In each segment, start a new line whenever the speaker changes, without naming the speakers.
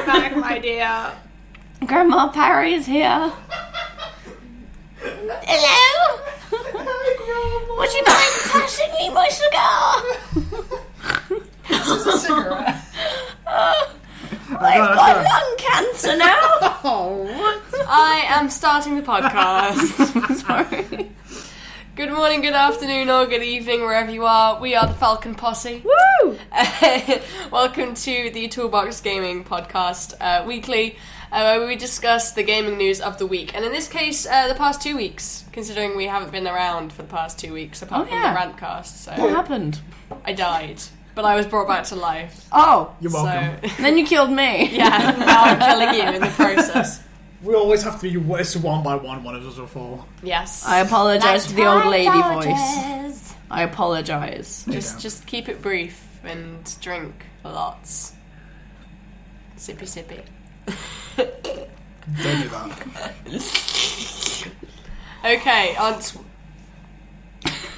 back, my dear.
Grandma Parry's here. Hello? Would you mind passing me my cigar?
This is a cigarette.
I've got lung cancer now.
Oh, what?
I am starting the podcast.
Sorry.
Good morning, good afternoon, or good evening, wherever you are. We are the Falcon Posse.
Woo!
Welcome to the Toolbox Gaming Podcast weekly, where we discuss the gaming news of the week. And in this case, the past 2 weeks, considering we haven't been around for the past 2 weeks, apart from the Rantcast. So
What happened?
I died, but I was brought back to life.
Oh.
You're welcome.
So,
Then you killed me.
yeah, now I'm killing you in the process.
We always have to be it's one by one of us will fall.
Yes.
I apologise for the old lady voice.
Apologies.
I apologise.
Just keep it brief and drink lots. Sippy sippy.
Don't do that.
Okay,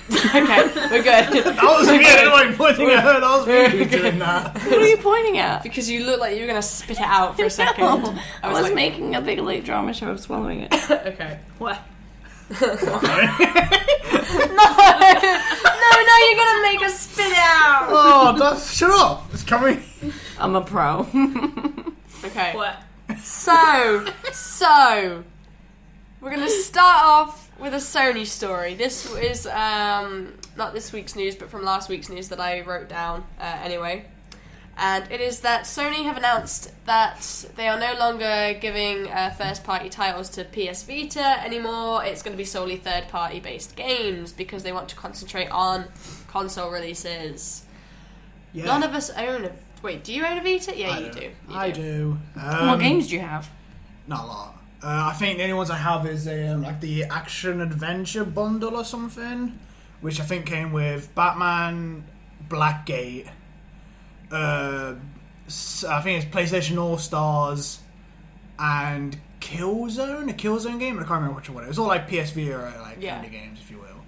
okay, we're good.
That was me anyway, pointing at her. That was me doing that.
What are you pointing at?
Because you look like you were going to spit it out for a second.
No, I was
like,
making a big late drama show of swallowing it.
Okay. What?
Okay.
No, you're going to make us spit it out.
Oh, shut up. It's coming.
I'm a pro.
Okay.
What?
So, we're going to start off with a Sony story. This is not this week's news, but from last week's news that I wrote down anyway. And it is that Sony have announced that they are no longer giving first-party titles to PS Vita anymore. It's going to be solely third-party based games because they want to concentrate on console releases.
Yeah.
None of us own a... Wait, do you own a Vita? Yeah,
I
you do.
I do.
What games do you have?
Not a lot. I think the only ones I have is like the action adventure bundle or something, which I think came with Batman, Blackgate. I think it's PlayStation All Stars and Killzone, a Killzone game. I can't remember which one it was. It was all like PSV or like indie games, if you will.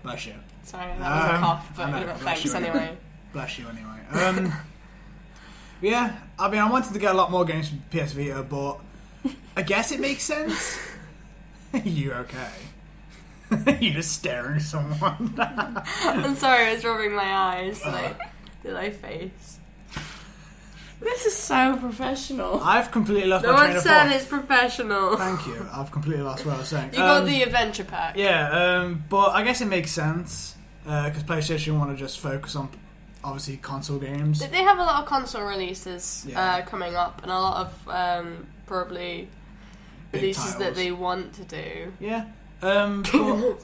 Bless you.
Sorry, that was a cough, but thanks anyway.
Bless you anyway. Yeah, I mean, I wanted to get a lot more games from PS Vita, but I guess it makes sense. You okay? You're just staring at someone.
I'm sorry, I was rubbing my eyes. Did I face?
This is so professional.
I've completely lost
No
my train
one
of
said
thought.
it's professional.
Thank you. I've completely lost what I was saying.
You got the adventure pack.
Yeah, but I guess it makes sense because PlayStation want to just focus on obviously console games.
They have a lot of console releases coming up, and a lot of probably
Big
releases
titles
that they want to do.
Yeah. But, who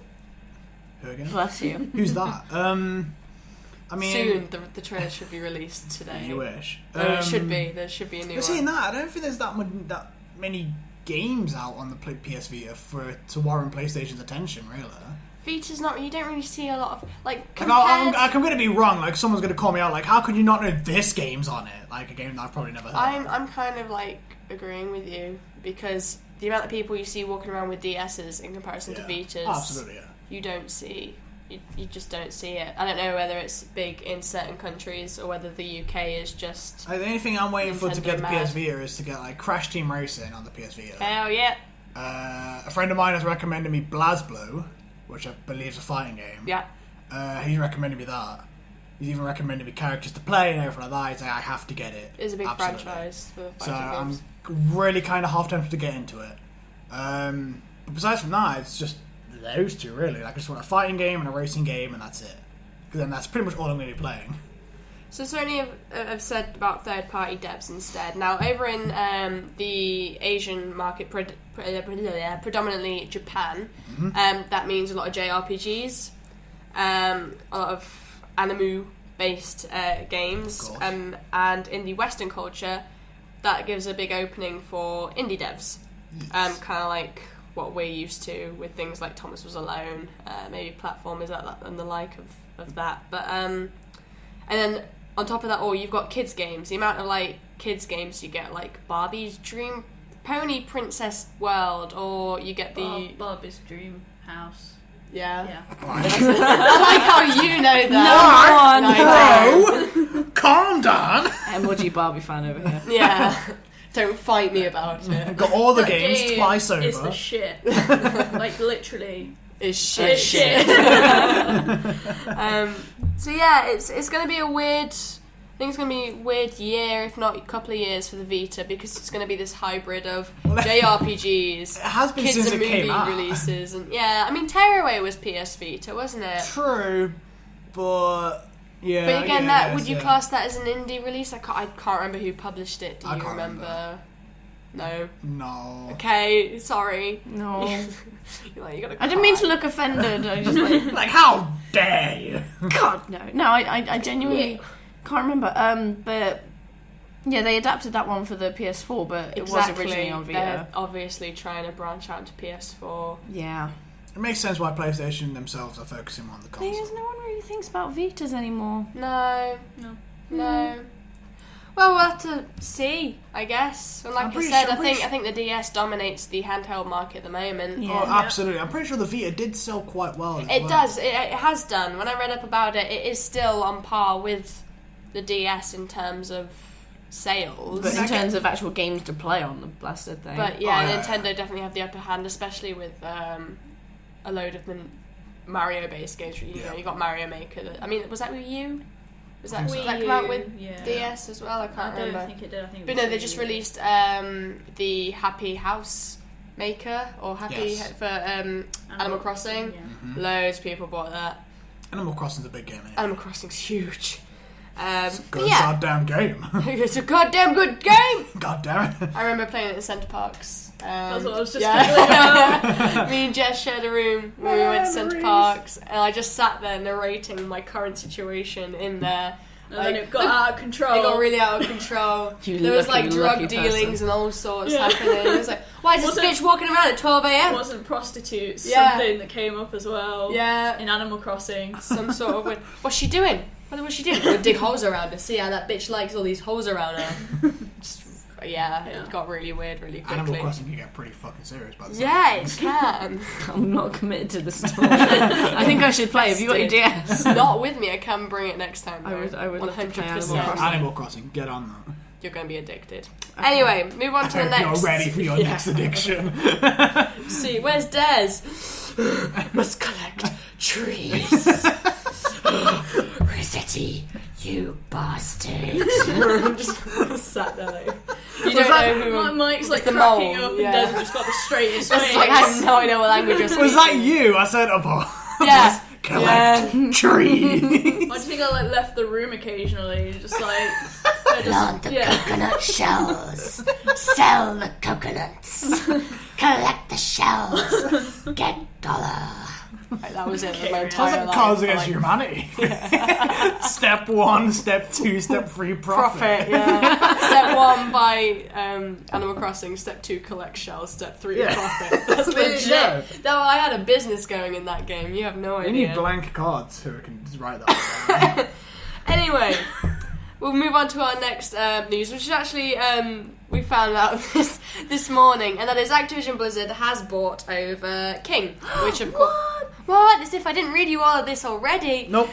again?
Bless you.
Who's that? I mean,
Soon, the trailer should be released today.
You wish.
It should be. There should be a new one.
Seeing that, I don't think there's that many games out on the PS Vita to warrant PlayStation's attention, really.
Vita's not. You don't really see a lot of like.
I'm going to be wrong. Like someone's going to call me out. Like, how could you not know this game's on it? Like a game that I've probably never heard.
I'm kind of like agreeing with you because the amount of people you see walking around with DSs in comparison to Vitas,
absolutely,
you don't see. You just don't see it. I don't know whether it's big in certain countries or whether the UK is just.
The only thing I'm waiting for to get the
mad.
PS Vita is to get like Crash Team Racing on the PS Vita.
Hell yeah!
A friend of mine has recommended me BlazBlue, which I believe is a fighting game.
Yeah.
He's recommended me that. He's even recommended me characters to play and everything like that. He's like, I have to get it.
It's a big
Absolutely.
franchise for the
So
fighting games.
I'm really kind of half tempted to get into it. But besides from that, it's just those two really. Like I just want a fighting game and a racing game, and that's it. Because then that's pretty much all I'm going to be playing.
So Sony have said about third-party devs instead. Now, over in the Asian market, predominantly Japan, that means a lot of JRPGs, a lot of anime-based games, and in the Western culture, that gives a big opening for indie devs, kind of like what we're used to with things like Thomas Was Alone, maybe platformers and the like of that. But and then on top of that all, you've got kids games. The amount of like kids games you get, like Barbie's Dream Pony Princess World, or you get the
Barbie's Dream House.
Yeah.
Yeah.
I like how you know that.
No! calm down.
MLG Barbie fan over here.
Yeah. Don't fight me about it.
Got all the
That
games
game
twice over.
It's the shit. Like, literally.
It's shit.
It's shit.
So yeah, it's going to be a weird. I think it's going to be a weird year, if not a couple of years, for the Vita, because it's going to be this hybrid of JRPGs,
It has been
kids
since
and
it
movie
came out.
releases, and yeah, I mean Tearaway was PS Vita, wasn't it?
True, but yeah.
But again,
yeah,
would you
yeah.
class that as an indie release? I can't remember who published it. Do
I
you
can't
remember? No.
No.
Okay, sorry.
No.
You're like, you gotta
I didn't mean
cry.
to look offended. I just like,
Like, how dare you?
God, no. No, I genuinely can't remember. But yeah, they adapted that one for the PS4, but it was originally on Vita.
They're obviously trying to branch out to PS4.
Yeah.
It makes sense why PlayStation themselves are focusing on the
Thing
console.
is, no one really thinks about Vitas anymore.
No.
No.
Well, we'll have to see, I guess. And like
I'm
I
pretty
said,
sure-
I think the DS dominates the handheld market at the moment.
Yeah.
Oh, absolutely. I'm pretty sure the Vita did sell quite well. As
It
well.
does. It has done. When I read up about it, it is still on par with the DS in terms of sales.
But in terms of actual games to play on the blasted thing.
But yeah,
Oh, yeah.
Nintendo definitely have the upper hand, especially with a load of the Mario-based games. You know, you got Mario Maker. I mean, was that Wii U? Was that
Wii
did that come out with
yeah.
DS as well? I
I
can't
don't
remember.
think it did. I think it
But
was
no, they
Wii
just
U.
released the Happy House Maker or Happy
Yes.
for Animal Crossing.
Yeah.
Loads of people bought that.
Animal Crossing's a big game. Anyway.
Animal Crossing's huge. But
Good
yeah,
goddamn game.
it's a goddamn good game.
God damn it.
I remember playing it in Centre Parks.
That's what I was just
yeah. Me and Jess shared a room when we went to Centre Parks, and I just sat there narrating my current situation in there.
And then it got out of control.
It got really out of control.
You
There was
lucky,
like drug
lucky
dealings
person.
and all sorts
Yeah.
happening. It was like, why is this
Wasn't-
bitch walking around at 12
It
a.m.?
wasn't prostitutes.
Yeah.
Something that came up as well.
Yeah,
In Animal Crossing.
some sort of. What's she doing? What was she doing? We'll dig holes around her. See how that bitch likes all these holes around her. Just, yeah,
Yeah.
it got really weird really quickly.
Animal Crossing can get pretty fucking serious by the time.
Yeah, it can.
I'm not committed to this at all. I think I should play. Have you got your DS?
Not with me. I can bring it next time.
I would love to play Animal
Yeah,
Crossing.
Animal Crossing, get on that.
You're going to be addicted. Anyway, move on to the
You're
next.
ready for your next addiction.
See, where's Des? Must collect trees.
Rossetti, you bastard.
Just sat there like, you
Was
don't know who.
My mic's like
the
cracking
mole,
up
yeah.
and Des just got the straightest
It's
face.
like I have no idea what language you're speaking.
Was that you? I said, oh,
Yeah.
collect trees.
Why do you think I like left the room occasionally? Just like I
Plant the
yeah.
coconut shells. Sell the coconuts. Collect the shells. Get dollar.
Right, that was it.
Okay,
My
yeah.
entire
Doesn't
life.
cause
for,
against
like,
humanity. Step 1, step 2, step 3,
Profit, yeah. Step 1, buy Animal Crossing. Step 2, collect shells. Step 3,
Yeah.
profit. That's legit.
Yeah.
No, I had a business going in that game. You have no
You
idea.
need blank cards who can just write that down.
Anyway, we'll move on to our next news, which is actually we found out this morning, and that is Activision Blizzard has bought over King, which of course. What? As if I didn't read you all of this already.
Nope.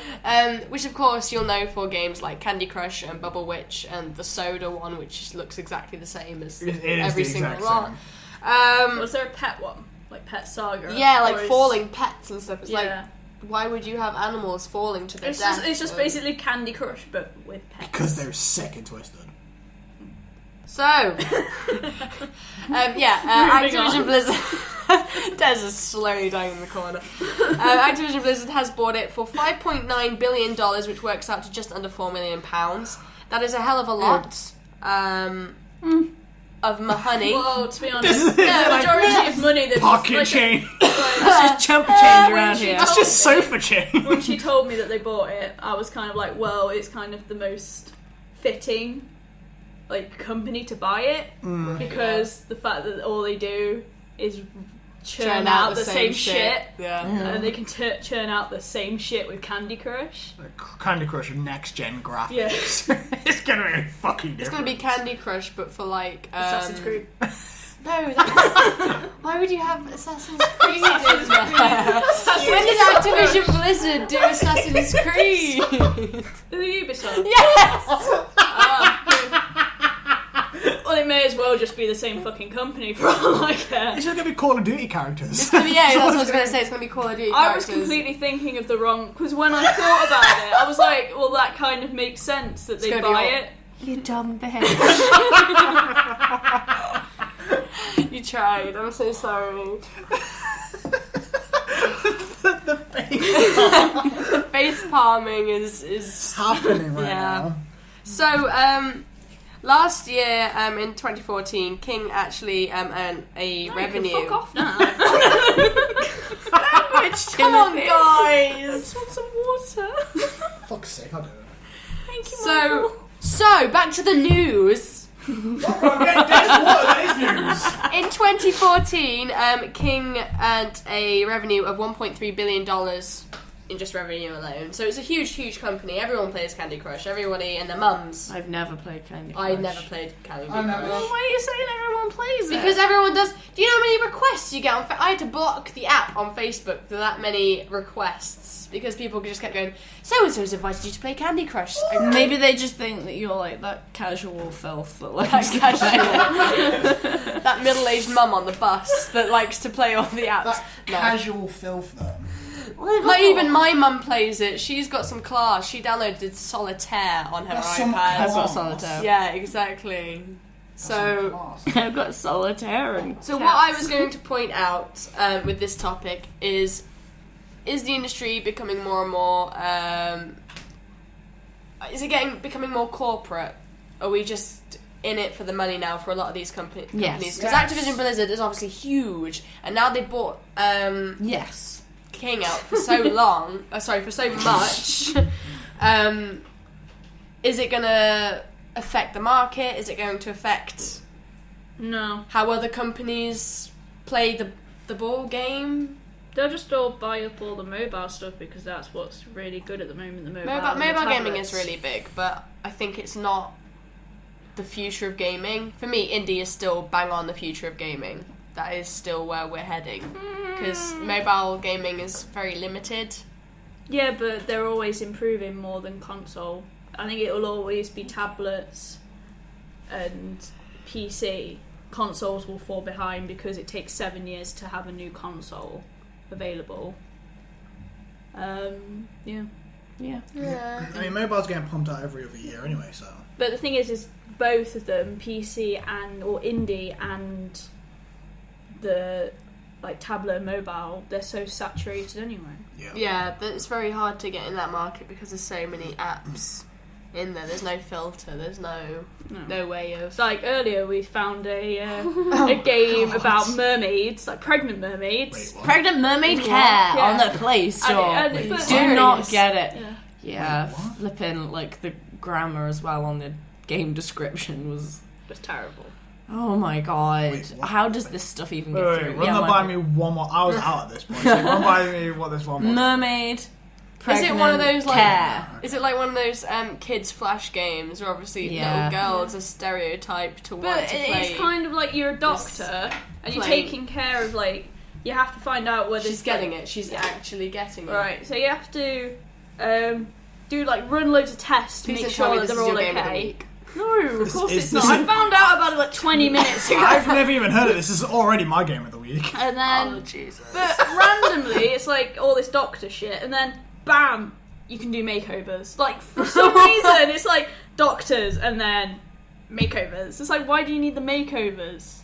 Which of course you'll know for games like Candy Crush and Bubble Witch and the Soda one, which just looks exactly the same as
It is
every
the
single
exact
one.
same.
Was there a pet one? Like Pet Saga?
Yeah, like
Or is-
falling pets and stuff. It's
Yeah.
like, why would you have animals falling to their death?
It's just basically Candy Crush, but with pets.
Because they're sick and twisted.
So,
Moving
Activision
on.
Blizzard. Des is slowly dying in the corner. Activision Blizzard has bought it for $5.9 billion, which works out to just under £4 million. That is a hell of a lot of money.
Well, to be
This
honest,
is
the majority of money that
Pocket change.
That's just chumper change around
she
here.
That's just sofa change.
when she told me that they bought it, I was kind of like, well, it's kind of the most fitting like company to buy it because the fact that all they do is churn out the same shit.
Yeah.
And they can churn out the same shit with Candy Crush.
Candy Crush next gen graphics.
Yeah.
It's gonna be fucking different.
It's gonna be Candy Crush, but for like
Assassin's Creed.
No, why would you have Assassin's Creed in there? When did Activision Blizzard do Assassin's Creed?
The Ubisoft.
Yes!
Well, it may as well just be the same fucking company for all I care.
It's just going to be Call of Duty characters.
Yeah, that's what I was going to say. It's going to be Call of Duty
I was
characters.
completely thinking of the wrong... Because when I thought about it, I was like, well, that kind of makes sense that they buy it.
You dumb bitch.
You tried. I'm so sorry. The face palming is
happening right now.
So, last year, in 2014, King actually earned a revenue.
Fuck off now.
Come on, guys.
I just want some water.
Fuck's sake, I'll do it.
Thank you,
So back to the news.
That is news.
In 2014, King earned a revenue of $1.3 billion in just revenue alone. So it's a huge, huge company. Everyone plays Candy Crush. Everybody and their mums.
I've never played Candy Crush.
I never played Candy Crush.
Well, why are you saying everyone plays it?
Because everyone does. Do you know how many requests you get on I had to block the app on Facebook for that many requests because people just kept going, so-and-so's invited you to play Candy Crush.
Maybe they just think that you're like that casual filth that likes to
That
play.
that middle-aged mum on the bus that likes to play all the apps.
That casual filth, though.
Like, even my mum plays it. She's got some class. She downloaded Solitaire on her
That's some
iPad.
I've got Solitaire.
Yeah, exactly. So
I've got Solitaire and
what I was going to point out with this topic is the industry becoming more and more... is it becoming more corporate? Are we just in it for the money now for a lot of these companies? Because Activision Blizzard is obviously huge, and now they bought
yes.
King out for so long. For so much. Is it going to affect the market? Is it going to affect how other companies play the ball game?
They'll just all buy up all the mobile stuff because that's what's really good at the moment. The mobile
gaming is really big, but I think it's not the future of gaming. For me, indie is still bang on the future of gaming. That is still where we're heading. Because mobile gaming is very limited.
Yeah, but they're always improving more than console. I think it will always be tablets and PC. Consoles will fall behind because it takes 7 years to have a new console available.
I mean, mobile's getting pumped out every other year anyway, so...
But the thing is both of them, PC or indie and the tablet and mobile, they're so saturated anyway.
Yeah, it's very hard to get in that market because there's so many apps in there. There's no filter. There's no way of...
It's like earlier we found a game about mermaids, like pregnant mermaids.
Wait,
Pregnant Mermaid Care on the Play Store.
And
Do not get it.
Yeah.
Flipping the grammar as well on the game description was
just terrible.
Oh my god.
Wait, what?
How does this stuff even get
Wait,
through?
run that by me one more... I was out at this point, so run by me what this one was.
Mermaid Pregnant
Is it one of those
Care.
Is it like one of those kids flash games where obviously little girls are stereotyped to want to play?
It's kind of like you're a doctor and you're taking care of you have to find out whether
she's getting it. She's actually getting it.
Right. So you have to do run loads of tests to make sure that they're all okay. No, of course it's not. I found out about it 20 minutes ago.
I've never even heard of this. This is already my game of the week.
And then,
oh Jesus!
But randomly, it's all this doctor shit, and then bam, you can do makeovers. For some reason, it's doctors and then makeovers. It's why do you need the makeovers?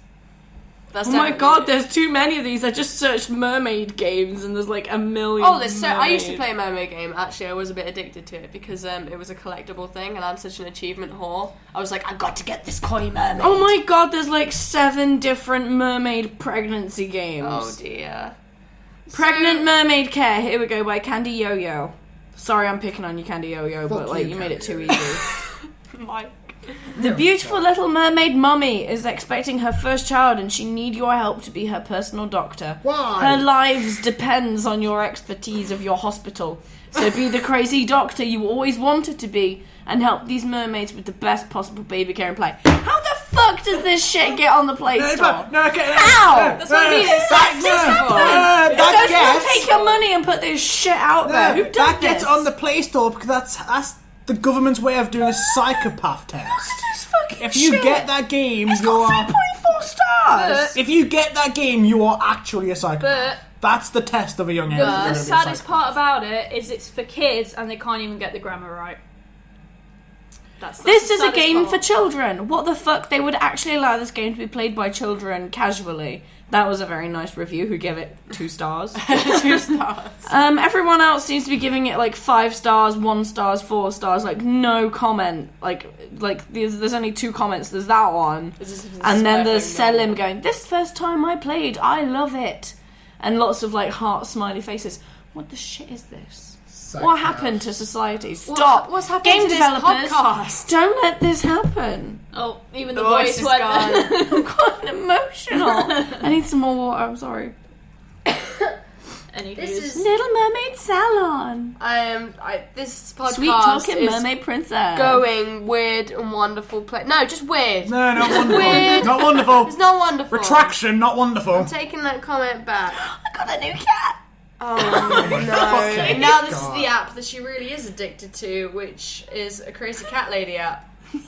That's
oh my god, there's too many of these. I just searched mermaid games and there's a million.
Oh, I used to play a mermaid game. Actually, I was a bit addicted to it because it was a collectible thing, and I'm such an achievement whore. I was like, I got to get this koi mermaid.
Oh my god, there's 7 different mermaid pregnancy games.
Oh dear.
Pregnant Mermaid Care. Here we go by Candy Yo-Yo. Sorry, I'm picking on you, Candy Yo-Yo, but you made it too easy.
Mike.
The beautiful little mermaid mummy is expecting her first child and she needs your help to be her personal doctor.
Why?
Her lives depends on your expertise of your hospital. So be the crazy doctor you always wanted to be and help these mermaids with the best possible baby care and play. How the fuck does this shit get on the Play Store?
No, okay,
How?
That's what I mean. It's
That
that
take your money and put this shit out there. Who does
that
this?
gets on the Play Store because that's the government's way of doing a psychopath test.
This fucking
If you
shit.
get that game,
It's
you
got
are.
3.4 stars.
If you get that game, you are actually a psychopath.
But
That's the test of a young age.
the saddest part about it is it's for kids and they can't even get the grammar right.
This is a
saddest
game
part.
for children. What the fuck? They would actually allow this game to be played by children casually. That was a very nice review. Who gave it 2 stars?
2 stars.
Everyone else seems to be giving it like 5 stars, 1 stars, 4 stars. Like no comment. Like there's only 2 comments. There's that one, and then there's Selim going, "This first time I played, I love it," and lots of like heart smiley faces. What the shit is this? What happened to society? Stop.
What's happened
Game
to this
developers,
podcast?
don't let this happen.
Oh, even the
The
voice
voice is
went.
gone.
I'm quite emotional. I need some more water. I'm sorry.
Any
This
views?
is
Little Mermaid Salon.
This podcast
Sweet talking
is
mermaid princess.
going weird and wonderful. No, just weird.
No, not wonderful.
Weird.
Not wonderful.
It's not wonderful.
Retraction, not wonderful.
I'm taking that comment back.
I got a new cat.
Oh no!
fucking
And now this
God.
is the app that she really is addicted to, which is a Crazy Cat Lady app,
Is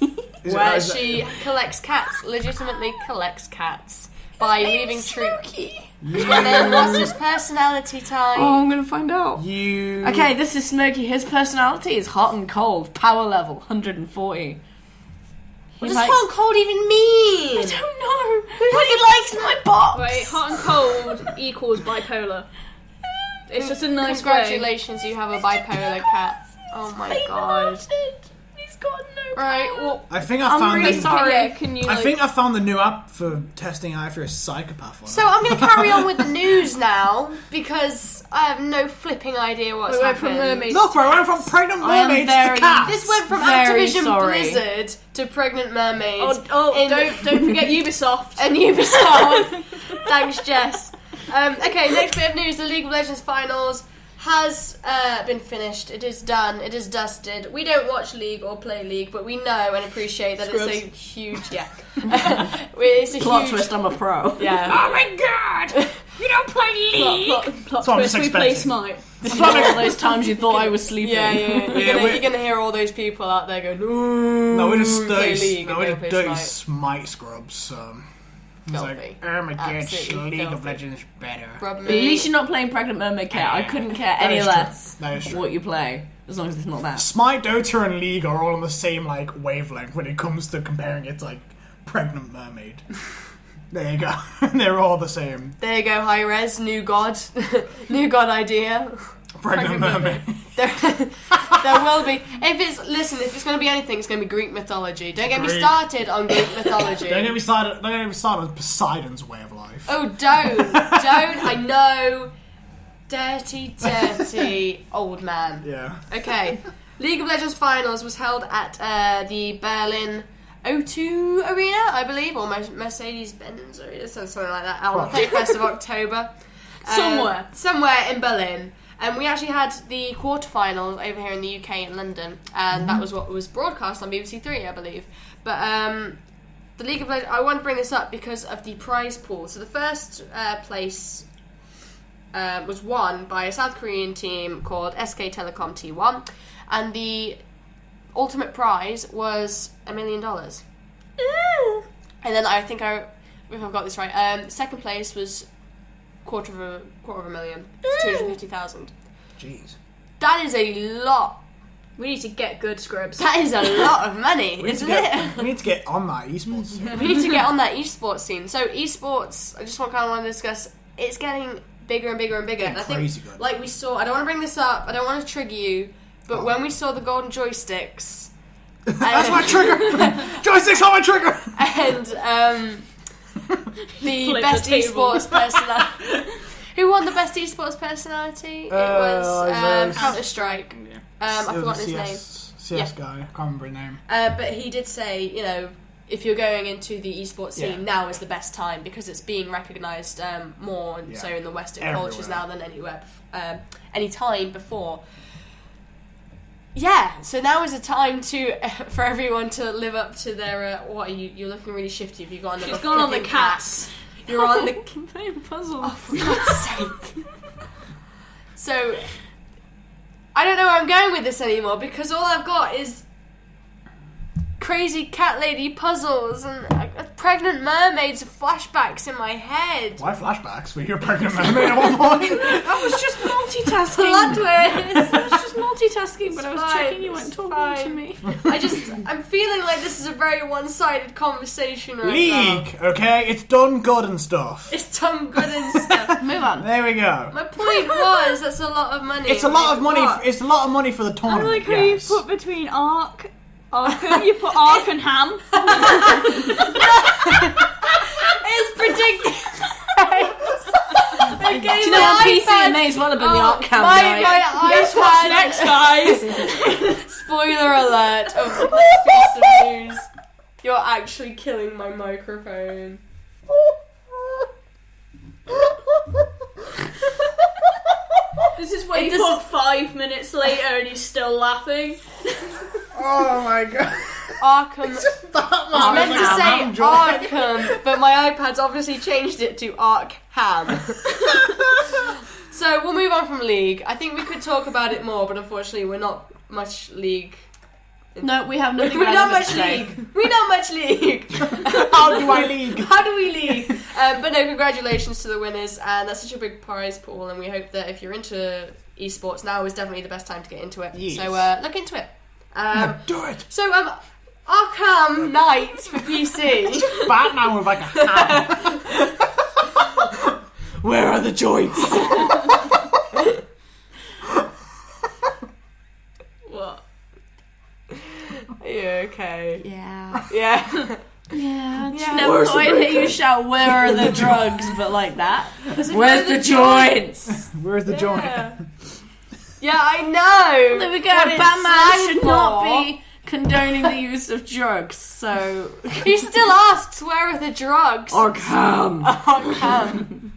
it-
where
is it-
she collects cats, legitimately collects cats by leaving treats.
Smokey.
And then what's his personality type?
Oh, I'm gonna find out.
You.
Okay, this is Smokey. His personality is hot and cold. Power level 140.
What does hot and cold even mean?
I don't know. But he likes my box.
Wait, hot and cold equals bipolar. It's just a nice way.
Congratulations, you have a bipolar cat. Oh my god.
He's got no.
Right, well,
I think I
I'm
found
really
the,
sorry.
Yeah, can you?
I think I found the new app for testing out if you're a psychopath. Or
so
not.
I'm going to carry on with the news now because I have no flipping idea what's
we went
happened.
from mermaids.
Look, we went from pregnant
I am
mermaids
very-
to cats.
This went from
Very
Activision
sorry.
Blizzard to pregnant mermaids.
Oh, don't forget Ubisoft.
And Ubisoft. Thanks, Jess. Okay, next bit of news: the League of Legends finals has been finished. It is done. It is dusted. We don't watch League or play League, but we know and appreciate that it's a huge, it's a
Plot
huge
twist. I'm a pro.
Yeah.
Oh my god! You don't play League.
Plot
That's what I'm
twist,
just
we play
expecting.
Smite.
This is one of those times you thought I was sleeping.
Yeah.
Yeah,
You're gonna hear all those people out there going, "Ooh,
No, we're just
play
dirty.
League
No,
and
we're
don't
just
play
dirty
Smite."
Smite scrubs. It's
Filthy.
like, oh my god,
Absolutely
League of
filthy.
Legends is better.
Rub
At
me.
least you're not playing Pregnant Mermaid Cat. I couldn't care
That
any
is true.
less
That is true.
what you play, as long as it's not that.
Smite, Dota, and League are all on the same like wavelength when it comes to comparing it to like Pregnant Mermaid. There you go. They're all the same.
There you go, high res, new god, new god idea.
Pregnant Mermaid.
There will be. If it's going to be anything, it's going to be Greek mythology. Don't get me
Greek.
started on Greek mythology.
Don't get me started. Don't get me started on Poseidon's way of life.
Oh, don't. I know. Dirty old man.
Yeah.
Okay. League of Legends Finals was held at the Berlin O2 Arena, I believe, or Mercedes-Benz Arena, something like that, on the 31st of October. Somewhere in Berlin. And we actually had the quarterfinals over here in the UK in London, and that was what was broadcast on BBC Three, I believe. But the League of Legends, I want to bring this up because of the prize pool. So the first place was won by a South Korean team called SK Telecom T1, and the ultimate prize was $1 million. And then I think if I've got this right, second place was quarter of a million, 250,000.
Jeez.
That is a lot.
We need to get good scrubs.
That is a lot of money, isn't it?
We need to get on that esports scene.
We need to get on that esports scene. So esports, I just want to discuss. It's getting bigger and bigger and bigger. And I think,
Crazy good.
like we saw, I don't want to bring this up. I don't want to trigger you, but when we saw the golden joysticks,
That's my trigger. Joysticks on my trigger.
and the
Flip
best
the table.
esports personality. Who won the best esports personality? It was Counter Strike. I've forgotten his name.
CS guy. I can't remember his name.
But he did say, if you're going into the esports scene,
Yeah.
now is the best time because it's being recognised more and so in the Western cultures
Everywhere.
now than any time before. yeah, so now is the time for everyone to live up to their. What are you? You're looking really shifty. Have you got another?
She's gone on the cats.
You're on the
playing puzzles.
Oh, for God's sake! So I don't know where I'm going with this anymore because all I've got is crazy cat lady puzzles and pregnant mermaids flashbacks in my head.
Why flashbacks? Were you a pregnant mermaid at one point?
I was just multitasking.
Plot twist.
I was just multitasking, but I was
fine,
checking you weren't
it's
talking
fine.
to me.
I'm feeling like this is a very one-sided conversation right now.
League, okay? It's done good and stuff.
It's done good and stuff.
Move on.
There we go.
My point was, that's a lot of money.
It's a lot of money.
What?
It's a lot of money for the
I
tournament.
like how
yes.
you put between Ark, you put Ark and Ham.
It's predicted. Okay,
Do you know on PC it may as well have been the Ark Ham night.
My
Guess what's next, guys?
Spoiler alert of this piece of news. You're actually killing my microphone.
This is when you put 5 minutes later and he's still laughing.
Oh my god.
Arkham. I meant to
Ham,
say Arkham, but my iPad's obviously changed it to Ark Ham. So we'll move on from League. I think we could talk about it more, but unfortunately we're not much League.
No, we have nothing
We're not
relevant
much
to say.
League. We're not much League.
How do I league?
How do we league? But no, congratulations to the winners, and that's such a big prize pool, and we hope that if you're into esports, now is definitely the best time to get into it.
Yes.
So look into it.
No, do it.
So Arkham Knight for PC.
Batman with like a ham.
Where are the joints?
What?
Are you okay?
Yeah.
Yeah.
Yeah.
Yeah.
Never
Where's
thought
the
I'd hear you shout, where are the drugs? But like that.
Where's
Where's the joints?
Where's the joint?
Yeah, I know.
There we go.
What it's
Batman
slang
should not
for.
be condoning the use of drugs, so...
He still asks, where are the drugs?
Ark Ham.
Arkham.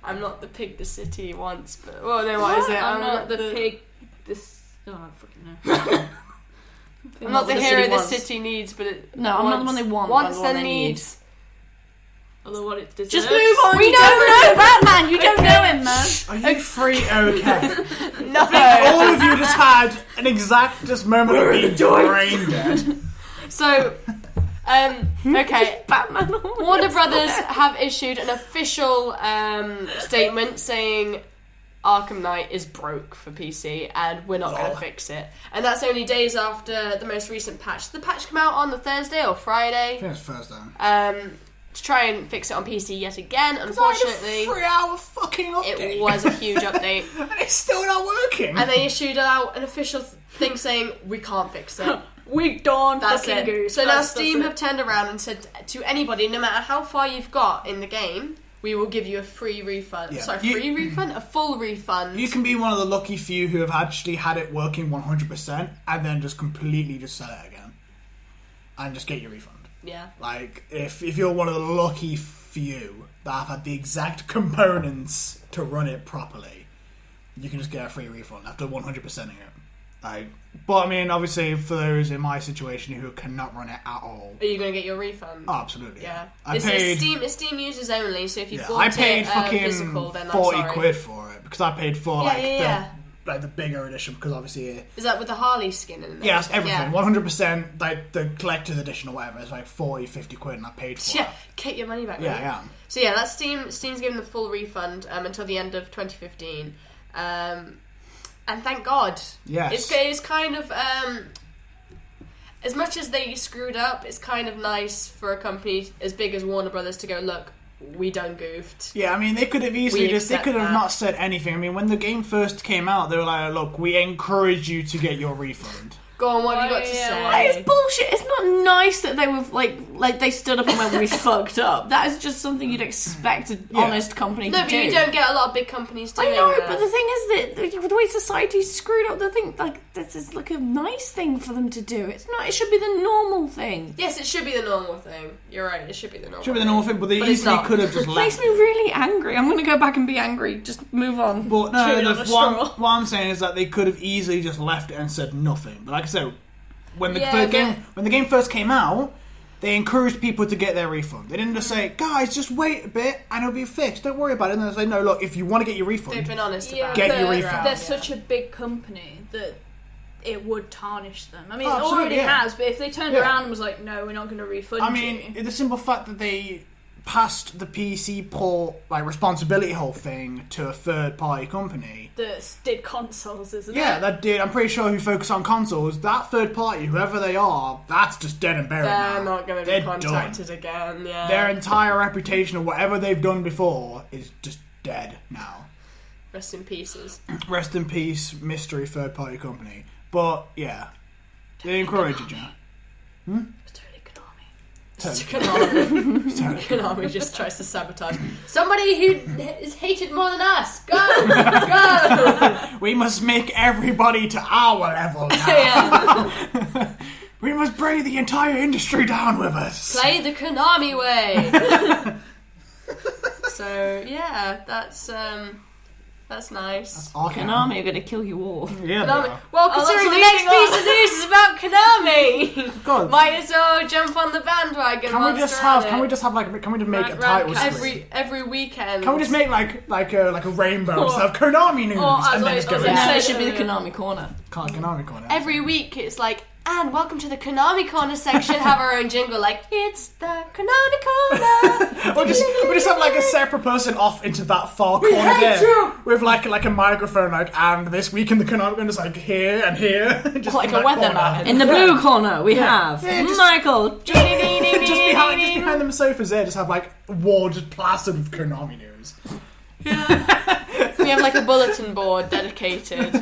I'm not the pig the city wants, but... Well, no, what is it?
I'm not the pig. This. Oh, I fucking know.
I'm not the
the
hero
city
the
wants.
city needs, but it
No, I'm not the one they want,
wants
I'm the one
and
they need.
needs.
Although what it deserves.
Just move on.
We
You
don't
don't know Batman. You don't know him, man.
Are you free? Okay.
No.
All of you just had an exact moment of being brain dead.
So, okay.
Batman.
Warner Brothers have issued an official statement saying Arkham Knight is broke for PC and we're not going to fix it. And that's only days after the most recent patch. Did the patch come out on the Thursday or Friday?
I think it's Thursday.
To try and fix it on PC yet again. Unfortunately,
3-hour fucking update.
it was a huge update.
And it's still not working.
And they issued out an official thing saying, we can't fix it.
We don't
That's
fucking
it.
goose.
So now
That's
Steam
it.
have turned around and said to anybody, no matter how far you've got in the game, we will give you a free refund.
Yeah.
Sorry, free refund? A full refund.
You can be one of the lucky few who have actually had it working 100% and then just completely just sell it again. And just get your refund.
Yeah.
Like, if you're one of the lucky few that have had the exact components to run it properly, you can just get a free refund after 100%ing it. Like, but I mean, obviously, for those in my situation who cannot run it at all,
Are you going to get your refund?
oh, absolutely.
Yeah.
I paid.
It's Steam users only, so if you
Yeah,
bought
I paid
it
fucking
physical, then I'm
40
sorry.
quid for it because I paid for the bigger edition because obviously
Is that with the Harley skin in there?
yeah, it's everything.
Yeah.
100% like the collector's edition or whatever. It's like 40, 50 quid and I paid for
Yeah,
it.
get your money back.
Yeah,
right?
I am.
So yeah, that's Steam's giving the full refund until the end of 2015, and thank God.
Yes.
It's kind of as much as they screwed up, it's kind of nice for a company as big as Warner Brothers to go, look, we done goofed.
Yeah, I mean, they could have easily
We
just, they
accept
could have
that.
not said anything. I mean, when the game first came out, they were like, look, we encourage you to get your refund.
Go on, what have you got to say?
It's bullshit. It's not nice that they were like they stood up and went, we fucked up. That is just something you'd expect an honest company to do.
No, but you don't get a lot of big companies doing
I know,
that.
but the thing is that the way society's screwed up, the thing this is like a nice thing for them to do. It's not. It should be the normal thing.
Yes, it should be the normal thing. You're right. It should be the normal.
Should be the normal thing, but they
But it's
easily
not.
could have just
It
left.
makes me really angry. I'm gonna go back and be angry. Just move on.
But no,
Chewing on a straw.
what I'm saying is that they could have easily just left it and said nothing. But like I said, when the game first came out, they encouraged people to get their refund. They didn't just say, "Guys, just wait a bit and it'll be fixed. Don't worry about it." And they say, "No, look, if you want to get your refund,
They've been honest
Yeah,
about
Get
it.
your
but
refund.
they're such a big company that it would tarnish them. I mean,
Oh,
it
absolutely,
already
yeah.
has, but if they turned
Yeah.
around and was like, no, we're not going to refund
I mean, the simple fact that they passed the PC port responsibility whole thing to a third-party company."
that did consoles, isn't
Yeah,
it?
that did. I'm pretty sure who focus on consoles, that third party, whoever they are, that's just dead and buried now.
They're not going to
They're
be contacted again. Yeah.
Their entire reputation of whatever they've done before is just dead now.
Rest in pieces.
Rest in peace, mystery third party company. But yeah, they encourage it, yeah.
It's totally Konami.
Konami. Konami just tries to sabotage. Somebody who is hated more than us. Go! Go!
We must make everybody to our level now.
Yeah.
We must bring the entire industry down with us.
Play the Konami way. So yeah, that's nice.
Ark HAM.
Konami are gonna kill you all.
Yeah, they
Konami.
are.
Well,
Oh,
considering the
that's
next piece of news is about Konami,
God.
might as well jump on the bandwagon.
Can we just make a title screen?
every weekend?
Can we just make like a rainbow just have Konami news
or as
and then
I-
just go
as I
in?
Yeah,
said
it should be the
earlier.
Konami corner.
Konami corner.
every week it's like, and welcome to the Konami Corner section. Have our own jingle, like it's the Konami Corner.
we just have like a separate person off into that far corner
hate
there
you!
with like a microphone, and this week in the Konami corner, just like here and here, just
Like
in
a
that
weather
corner.
man.
In the blue corner, we have
Yeah, just-
Michael.
just behind them sofas there, just have like a wall just plastered with Konami news.
We have like a bulletin board dedicated.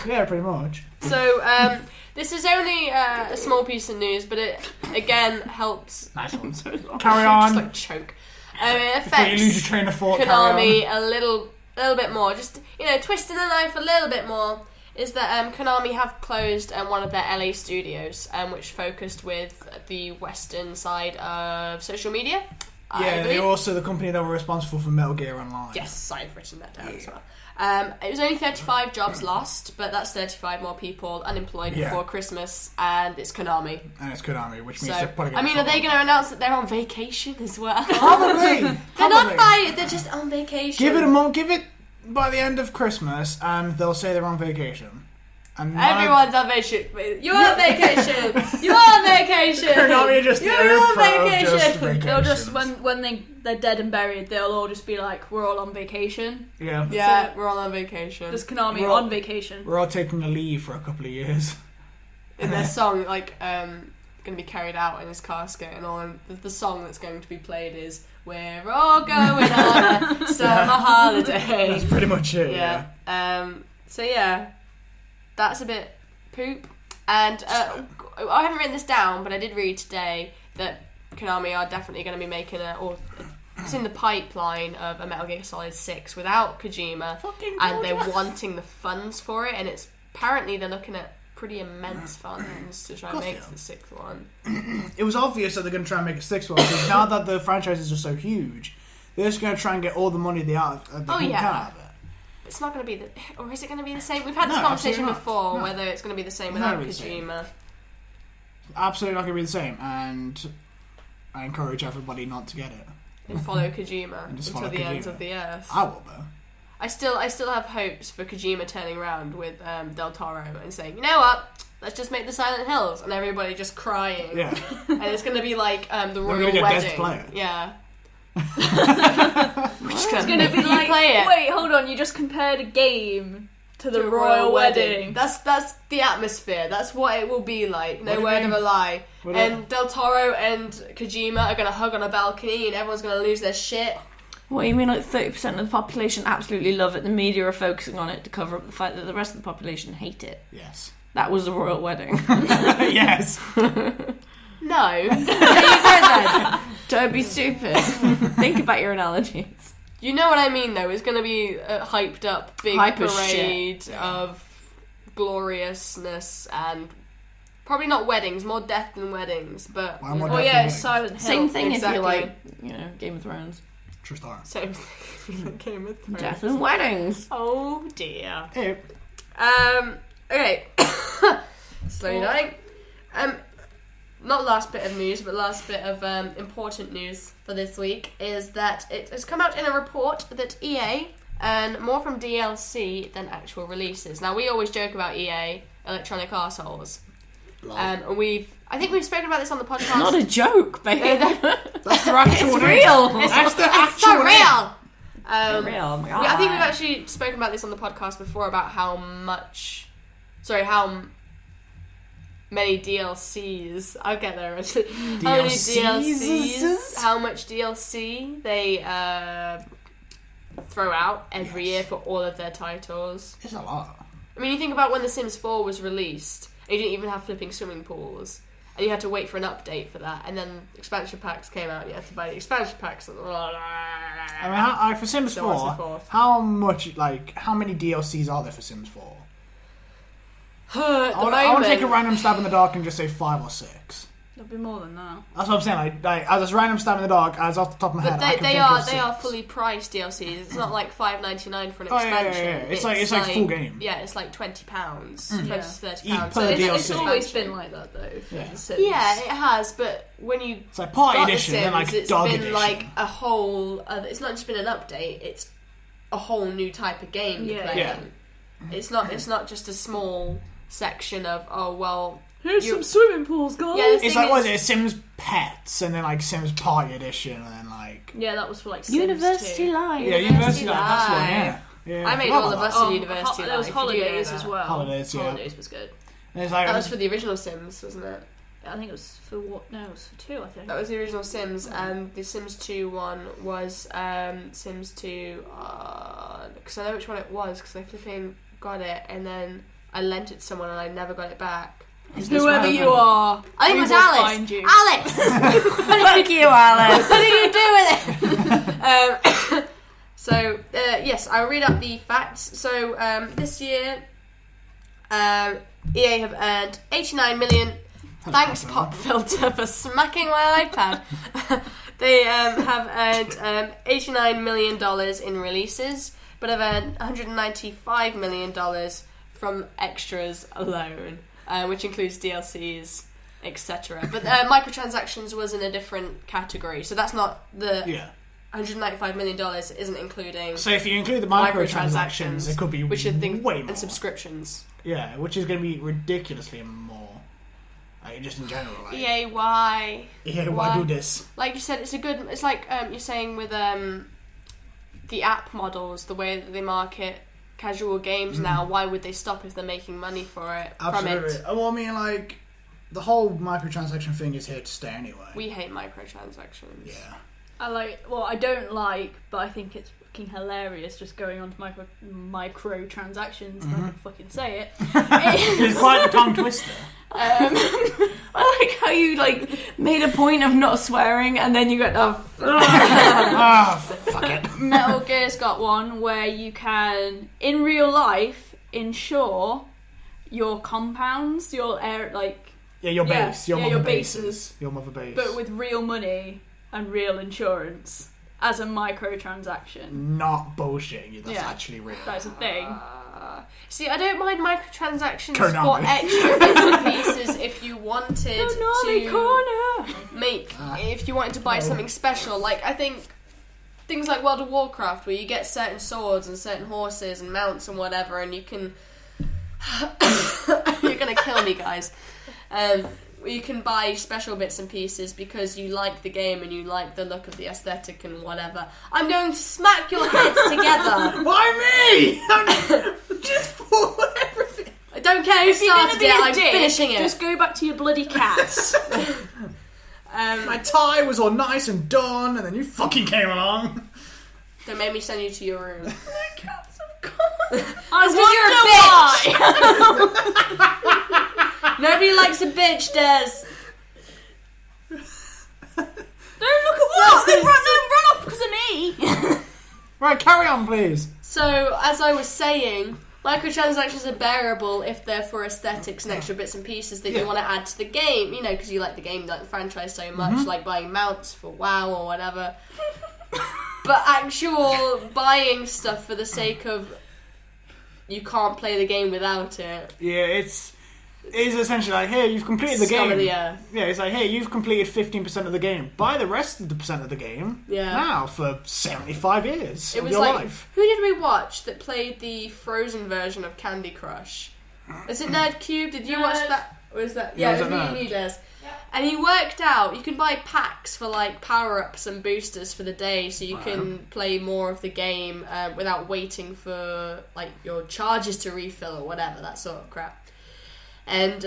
Yeah, pretty much.
So this is only a small piece of news, but it again helps.
Nice one.
So long.
Carry
Just
on.
like choke. It
Before you lose your
affects
train of thought, carry on.
Konami a little bit more. Just twisting the knife a little bit more. Is that Konami have closed one of their LA studios, which focused with the western side of social media. I
Yeah,
believe.
they're also the company that were responsible for Metal Gear Online.
Yes, I've written that down as well. It was only 35 jobs lost, but that's 35 more people unemployed
Yeah.
before Christmas, and it's Konami.
And it's Konami, which means
So,
they're probably
I mean, are they going to announce that they're on vacation as well?
Probably.
They're not fired, they're just on vacation.
Give it a month. Give it by the end of Christmas, and they'll say they're on vacation. And none of-
Everyone's on vacation. You're on vacation. You're on vacation.
Konami are just the
You're on
Oprah of just
vacation.
vacations.
They'll just when they're dead and buried, they'll all just be like, "We're all on vacation."
Yeah.
Yeah, we're all on vacation.
There's Konami
We're all-
on vacation.
We're all taking a leave for a couple of years.
In their song, going to be carried out in his casket and all. And the song that's going to be played is "We're all going on a summer holiday."
That's pretty much it.
Yeah. So yeah, that's a bit poop. And I haven't written this down, but I did read today that Konami are definitely going to be making it's in the pipeline of a Metal Gear Solid 6 without Kojima, and they're wanting the funds for it. And it's apparently they're looking at pretty immense funds to try and make the sixth one.
It was obvious that they're going to try and make a sixth one because now that the franchises are so huge, they're just going to try and get all the money they can out of it.
It's not going to be or is it going to be the same? We've had this
No,
conversation
absolutely not.
before,
No.
whether it's going to be the same
It's not
without
gonna be the same.
Kojima.
Absolutely not going to be the same, and I encourage everybody not to get it.
And follow Kojima
And just
until
follow
the ends
Kojima.
of the earth.
I will, though.
I still have hopes for Kojima turning around with Del Toro and saying, you know what, let's just make the Silent Hills, and everybody just crying.
Yeah.
And it's going to be like the
We're
royal
gonna get
wedding.
Des Player.
Yeah.
It's gonna be like,
play it.
wait, hold on, you just compared a game to the royal wedding.
That's the atmosphere. That's what it will be like. No
What do you
word
mean?
of a lie.
What do you-
And Del Toro and Kojima are going to hug on a balcony, and everyone's going to lose their shit.
What, you mean like 30% of the population absolutely love it, the media are focusing on it to cover up the fact that the rest of the population hate it?
Yes.
That was a royal wedding.
Yes.
No.
Don't be stupid. Think about your analogies.
You know what I mean, though. It's going to be a hyped up big
Hype as
parade
shit.
of gloriousness and probably not weddings, more death than weddings, but
Why more
Oh
death
yeah,
than
it's
weddings?
Silent Hill.
Same thing
Exactly.
if you like, Game of Thrones.
True story.
same thing. Game of Thrones.
Death and weddings.
Oh dear.
Hey,
Okay. Slowly dying. Not last bit of news, but last bit of important news for this week is that it has come out in a report that EA earn more from DLC than actual releases. Now, we always joke about EA, electronic arseholes. And I think we've spoken about this on the podcast.
Not a joke, baby.
that's the actual
It's
name.
real.
That's the
It's
actual
for
name.
real!
real. Oh my God.
I think we've actually spoken about this on the podcast before about how many DLCs. I'll get there. How many DLCs? How much DLC they throw out every year for all of their titles.
It's a lot.
I mean, you think about when The Sims 4 was released, and you didn't even have flipping swimming pools, and you had to wait for an update for that, and then expansion packs came out, and you had to buy the expansion packs. And
I mean, for Sims
So on and so
4,
forth.
how many DLCs are there for Sims 4?
At the
I want to take a
moment-
random stab in the dark and just say 5 or 6.
There'll be more than that.
That's what I'm saying. Like as a random stab in the dark, as off the top of my
But
head, I can
they
think of
they are
6.
fully priced DLCs. It's not like $5.99 for an
Oh, yeah,
expansion.
yeah. It's like full game.
Yeah, it's like £20, £20
Yeah.
to £30.
Each
So
per
it's
DLC.
It's always been like that though. For
Yeah.
the Sims.
Yeah, it has. But when you
It's like party
got
edition
The
and
Sims,
like
it's
dog
been
edition.
like a whole. It's not just been an update. It's a whole new type of game. You're
Yeah.
playing.
Yeah.
It's not just a small section of
Here's
You-
some swimming pools, guys.
Yeah,
It's like, what is it? Sims Pets, and then like Sims Party Edition, and then like
Yeah, that was for like Sims
University
2.
life.
yeah, University Life. That's the one.
Life.
Yeah.
I made
forgot
all
about
of
that.
us in University
There was
Life. You do know
Holidays
that.
as well.
Holidays, yeah.
Holidays was good.
And it's like
That was for the original Sims, wasn't it?
I think it was for what? No, it was for 2. I think.
That was the original Sims, and the Sims 2 one was Sims 2. Because I know which one it was, because I flipping got it, and then I lent it to someone, and I never got it back.
Is this
Whoever
relevant?
you are,
I think
we
it was
will
Alice.
find you.
Alex,
Fuck you, Alice.
what did you do with it? So yes, I'll read up the facts. So this year, EA have earned 89 million. Thanks, Pop Filter, for smacking my iPad. They have earned $89 million in releases, but have earned $195 million from extras alone, which includes DLCs, etc. But microtransactions was in a different category, so that's not the
Yeah.
$195 million isn't including
So if you include the microtransactions, it could be
which are things
way more.
and subscriptions.
Yeah, which is going to be ridiculously more. Like, just in general. Like,
EA, why?
yeah,
why?
why do this?
Like you said, it's a good. It's like you're saying with the app models, the way that they market casual games now. Why would they stop if they're making money for it?
Absolutely.
From it?
Well, I mean, like, the whole microtransaction thing is here to stay anyway.
We hate microtransactions.
Yeah.
I don't like, but I think it's fucking hilarious just going on to microtransactions. If I can fucking say it.
It's quite a tongue twister.
I like how you made a point of not swearing and then you got
Fuck it.
Metal Gear's got one where you can, in real life, insure your compounds, your air,
Your base. Your
yeah,
mother
your
bases.
bases.
Your mother base.
but with real money and real insurance as a microtransaction.
Not bullshitting you. That's
Yeah.
actually real.
That is a thing.
See, I don't mind microtransactions
Konami.
for extra bits and pieces if you wanted
Konami
to
corner.
make, if you wanted to buy something special. Like, I think things like World of Warcraft, where you get certain swords and certain horses and mounts and whatever, and you can... You're gonna kill me, guys. You can buy special bits and pieces because you like the game and you like the look of the aesthetic and whatever. I'm going to smack your heads together.
Why me? I'm just for everything.
I don't care who
If you're gonna
started
be
it,
a
I'm
dick,
finishing it.
just go back to your bloody cats.
My tie was all nice and done, and then you fucking came along.
Don't make me send you to your room.
I wonder why.
Nobody likes a bitch, Des.
Don't look at what? They run off because of me.
Right, carry on, please.
So, as I was saying, microtransactions are bearable if they're for aesthetics and extra bits and pieces that you want to add to the game, you know, because you like the game, you like the franchise so much, like buying mounts for WoW or whatever. But actual buying stuff for the sake of you can't play the game without it.
Yeah, it's essentially like, hey, you've completed the game.
Scum of the earth.
Yeah, it's like, hey, you've completed 15% of the game. Buy the rest of the percent of the game now for 75 years of your life.
Who did we watch that played the Frozen version of Candy Crush? Is it Nerdcube? Did you watch that? Or was that?
Yeah,
it
was
was me, Des. And he worked out you can buy packs for like power-ups and boosters for the day, so you can play more of the game without waiting for like your charges to refill or whatever, that sort of crap. And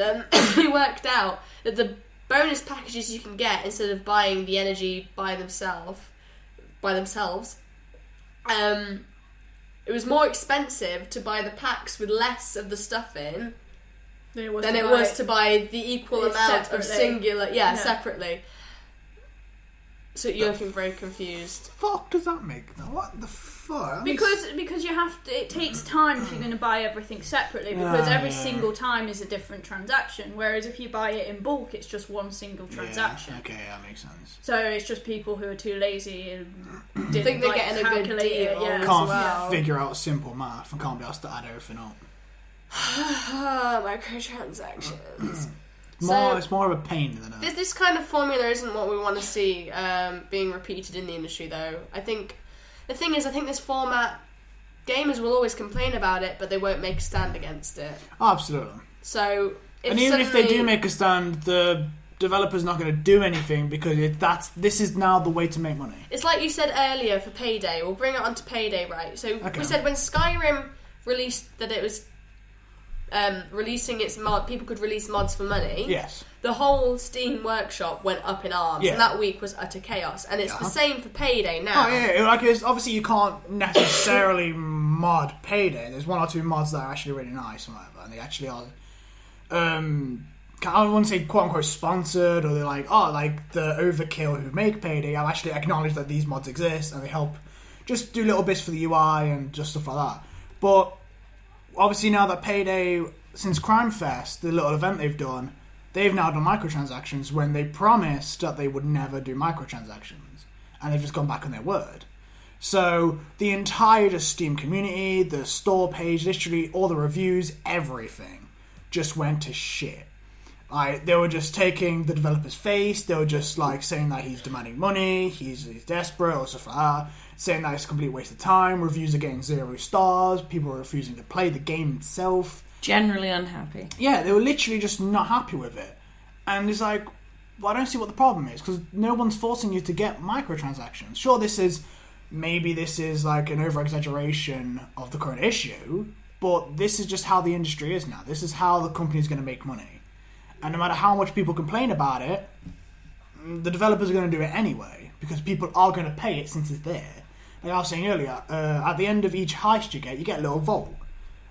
he worked out that the bonus packages you can get instead of buying the energy by themselves, it was more expensive to buy the packs with less of the stuff in than it was to buy the equal amount of singular, separately. So you're looking very confused.
Fuck does that make? What the fuck?
Because you have to. It takes time if you're going to buy everything separately, because every single time is a different transaction. Whereas if you buy it in bulk, it's just one single transaction.
Okay, that makes sense.
So it's just people who are too lazy and
I think they're getting a good deal.
Can't figure out simple math and can't be asked to add everything up.
Microtransactions.
It's more of a pain than a...
This kind of formula isn't what we want to see being repeated in the industry, though. I think this format, gamers will always complain about it, but they won't make a stand against it.
Oh, absolutely.
So,
if they do make a stand, the developer's not going to do anything because this is now the way to make money.
It's like you said earlier for Payday. We'll bring it on to Payday, right? So we said when Skyrim released that it was releasing its mod, people could release mods for money.
Yes.
The whole Steam workshop went up in arms, and that week was utter chaos. And it's the same for Payday now.
Oh yeah, obviously you can't necessarily mod Payday. There's one or two mods that are actually really nice and whatever, and they actually are. I wouldn't say quote unquote sponsored, or they're like, like the Overkill who make Payday. I've actually acknowledged that these mods exist, and they help just do little bits for the UI and just stuff like that. But obviously now that Payday, since Crime Fest, the little event they've done, they've now done microtransactions when they promised that they would never do microtransactions. And they've just gone back on their word. So the entire Steam community, the store page, literally all the reviews, everything just went to shit. They were just taking the developer's face, they were just like saying that he's demanding money, he's desperate or stuff like that, saying that it's a complete waste of time, reviews are getting 0 stars, people are refusing to play the game itself.
Generally unhappy. Yeah,
they were literally just not happy with it. And it's like, well, I don't see what the problem is, because no one's forcing you to get microtransactions. Sure, this is like an over-exaggeration of the current issue, but this is just how the industry is now. This is how the company's going to make money. And no matter how much people complain about it, the developers are going to do it anyway, because people are going to pay it since it's there. Like I was saying earlier, at the end of each heist you get a little vault,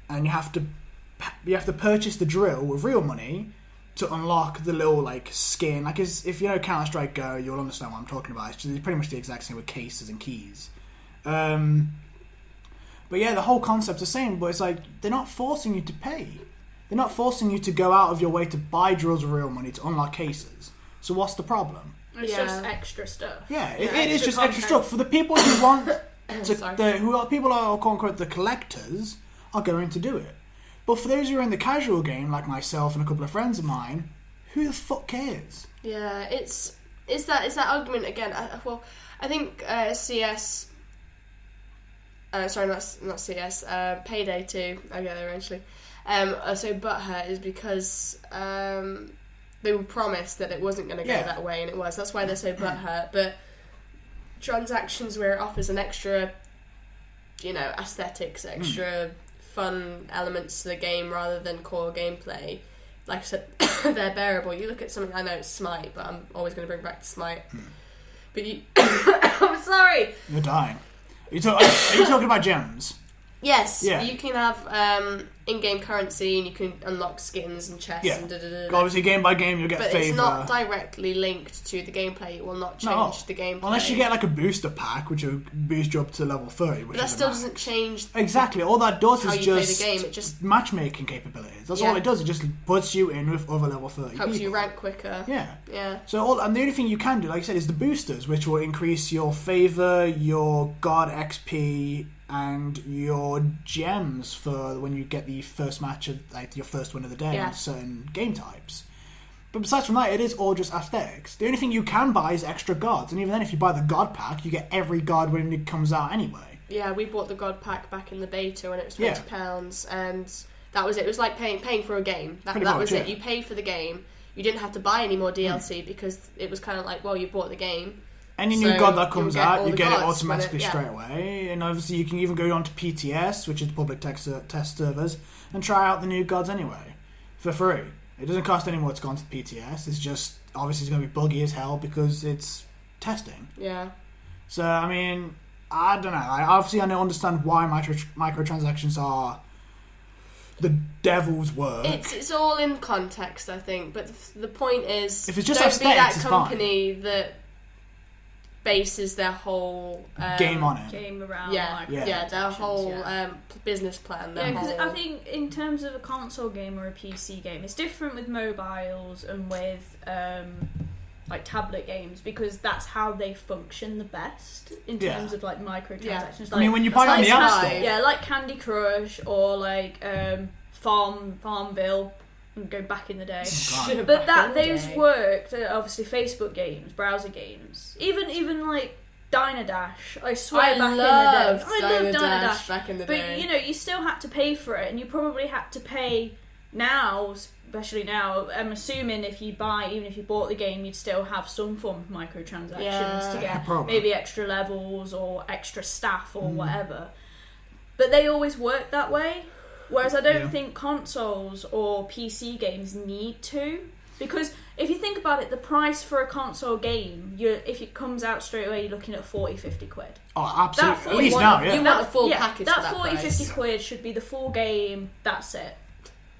and you have to purchase the drill with real money to unlock the little like skin. Like if you know Counter-Strike Go, you'll understand what I'm talking about. It's just pretty much the exact same with cases and keys. But yeah, the whole concept's the same, but it's like they're not forcing you to pay. They're not forcing you to go out of your way to buy drills with real money to unlock cases. So what's the problem?
It's just extra stuff.
Yeah, it is just extra stuff. For the people who want to, people are quote unquote the collectors, are going to do it. But for those who are in the casual game, like myself and a couple of friends of mine, who the fuck cares?
Yeah, it's that argument again. I think CS. Sorry, not CS. Payday 2. I'll get there eventually. So butthurt is because they were promised that it wasn't going to go that way, and it was. That's why they're so butthurt. But transactions where it offers an extra, aesthetics, extra fun elements to the game rather than core gameplay, like I said, they're bearable. You look at something, I know it's Smite, but I'm always going to bring back to Smite. But I'm sorry.
You're dying. Are you talking about gems?
Yes,
Yeah.
you can have in-game currency and you can unlock skins and chests and
Obviously, game by game, you'll get
But
favour.
it's not directly linked to the gameplay. It will not change the gameplay.
Unless you get like a booster pack, which will boost you up to level 30. Which
But that
is
still
max.
doesn't change
Exactly. All that does
how
is
you play
just
the game. It just
matchmaking capabilities. That's
Yeah.
all it does. It just puts you in with other level 30
helps you
people.
rank quicker.
Yeah.
Yeah.
So and the only thing you can do, like I said, is the boosters, which will increase your favour, your god XP, and your gems for when you get the first match of like your first win of the day
Yeah.
on certain game types. But besides from that, it is all just aesthetics. The only thing you can buy is extra gods, and even then, if you buy the god pack, you get every god when it comes out anyway.
Yeah, we bought the God Pack back in the beta and it was
Yeah.
£20, and that was it. It was like paying for a game. That
Pretty
that
much,
was it.
yeah.
You paid for the game. You didn't have to buy any more DLC because it was kind of like, well, you bought the game.
Any
So
new god that
you'll
comes
get
out,
all
you
the
get it
gods when
automatically
yeah.
straight away. And obviously, you can even go on to PTS, which is the public test servers, and try out the new gods anyway for free. It doesn't cost any more to go on to PTS. It's just obviously it's going to be buggy as hell because it's testing.
Yeah.
So I mean, I don't know. I don't understand why microtransactions are the devil's work.
It's all in context, I think. But the point is,
If it's just
don't be that
aesthetics, it's fine.
company that bases their whole
Game on it.
Game around.
Yeah,
Yeah.
their whole
yeah.
business plan. Their
Yeah, because
whole...
I think in terms of a console game or a PC game, it's different with mobiles and with like tablet games because that's how they function the best in
Yeah.
terms of like microtransactions.
Yeah.
I mean, when you buy it on
like
the App
Sky.
Store,
Yeah, like Candy Crush or like Farmville, and go back in the day.
God.
But
Back in the
those
day.
worked. Obviously, Facebook games, browser games, even like Diner Dash. I swear,
I
back in
loved
the day, I loved Diner Dash
back in the
but
day.
you know, you still had to pay for it, and you probably had to pay now, especially now. I'm assuming if you even if you bought the game, you'd still have some form of microtransactions
Yeah.
to
Yeah,
get
probably.
maybe extra levels or extra staff or whatever. But they always work that way. Whereas I don't
Yeah.
think consoles or PC games need to. Because if you think about it, the price for a console game, if it comes out straight away, you're looking at 40-50 quid.
oh, absolutely. At
40
least
one-
now, yeah.
you want the full package
That
for that
40-50
price.
quid should be the full game, that's it.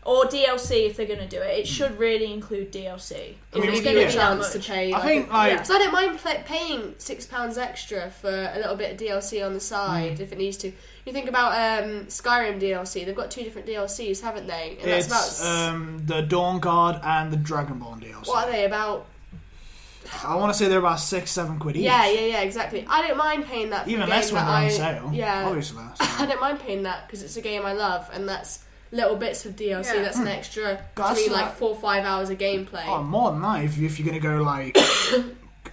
Or DLC if they're going to do it. It should really include DLC.
I mean,
Give
it's
you
gonna
a
be that
chance to
much.
pay.
I think, like-
because I don't mind paying £6 extra for a little bit of DLC on the side if it needs to. You think about Skyrim DLC; they've got 2 different DLCs, haven't they? And
It's
that's about
the Dawn Guard and the Dragonborn DLC.
what are they about?
I want to say they're about 6-7 quid each.
Yeah, exactly. I don't mind paying that. For
Even
a
less
game
when
that
they're on sale.
Yeah,
Obviously.
I
So.
don't mind paying that because it's a game I love, and that's little bits of DLC.
Yeah.
That's an extra
That's
to me, like
like-
4 or 5 hours of gameplay.
Oh, more than that. If you're gonna go like,